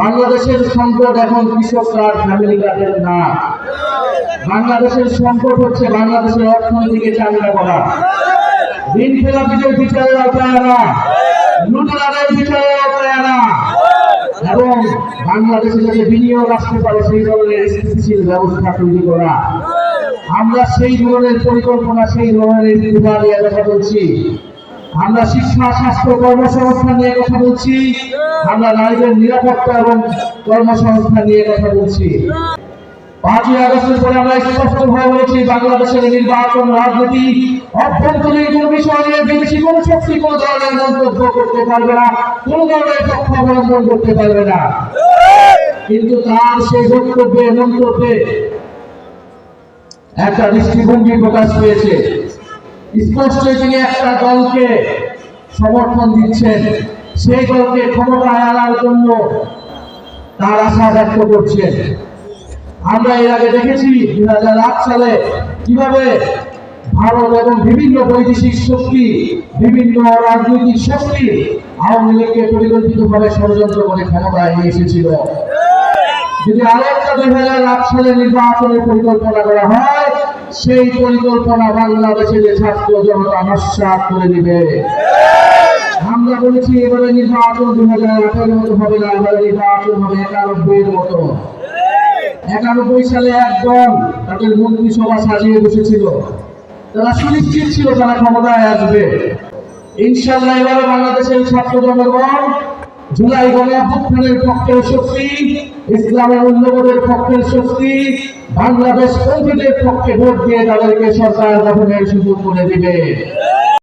বাংলাদেশের সংকট এখন কৃষক কার্ড, ফ্যামিলি কার্ডের না। বাংলাদেশের সংকট হচ্ছে বাংলাদেশের অর্থনীতিকে চাঙ্গা করা, ঋণ খেলাপিদের বিচারের আওতায় আনা, লুটেরাদের বিচারের আওতায় আনা এবং বাংলাদেশে যাতে বিনিয়োগ আসতে পারে সেই ধরনের স্থিতিশীল ব্যবস্থা তৈরি করা। আমরা সেই ধরনের পরিকল্পনা, সেই ধরনের বিভাগ নিয়ে কথা বলছি। আমরা শিক্ষা, স্বাস্থ্য, কর্মসংস্থান নিয়ে কথা বলছি। আমরা নারীদের নিরাপত্তা এবং কর্মসংস্থান নিয়ে কথা বলছি। 5ই আগস্টের পরে আমরা স্পষ্টভাবে বলেছি, বাংলাদেশের নির্বাচন, রাজনীতি, অভ্যন্তরীণ কোন বিষয় নিয়ে বিদেশি কোন শক্তি কোন ধরনের মন্তব্য করতে পারবে না, কোন ধরনের পক্ষ অবলম্বন করতে পারবে না। কিন্তু তার সেই বক্তব্যে, মন্তব্যে একটা দৃষ্টিভঙ্গি প্রকাশ পেয়েছে। স্পষ্টই তিনি একটা দলকে সমর্থন দিচ্ছেন, সেই দলকে ক্ষমতায় আনার জন্য তার আশা ব্যক্ত করছেন। আমরা এর আগে দেখেছি 2008 সালে কিভাবে ভারত এবং বিভিন্ন বৈদেশিক শক্তি, বিভিন্ন রাজনৈতিক শক্তি আওয়ামী লীগকে পরিকল্পিতভাবে ষড়যন্ত্র করে ক্ষমতায় নিয়ে এসেছিল। যদি আরেকটা 2008 সালে নির্বাচনের পরিকল্পনা করা হয়, সেই পরিকল্পনা বাংলাদেশের ছাত্র জনতা নস্যাৎ করে দিবে। আমরা বলেছি এবারে নির্বাচন 2018-এর মতো হবে না, এবারে নির্বাচন হবে 91-এর মতো। 91 সালে একদম তাদের মন্ত্রিসভা সাজিয়ে বসেছিল, তারা সুনিশ্চিত ছিল তারা ক্ষমতায় আসবে। ইনশাআল্লাহ এবারে বাংলাদেশের ছাত্র জনগণ জুলাই গণঅভ্যুত্থানের পক্ষের শক্তি, ইসলামের মূল্যবোধের পক্ষের শক্তি, বাংলাদেশ পন্থীদের পক্ষে ভোট দিয়ে তাদেরকে সরকার গঠনের সুযোগ করে দিবে।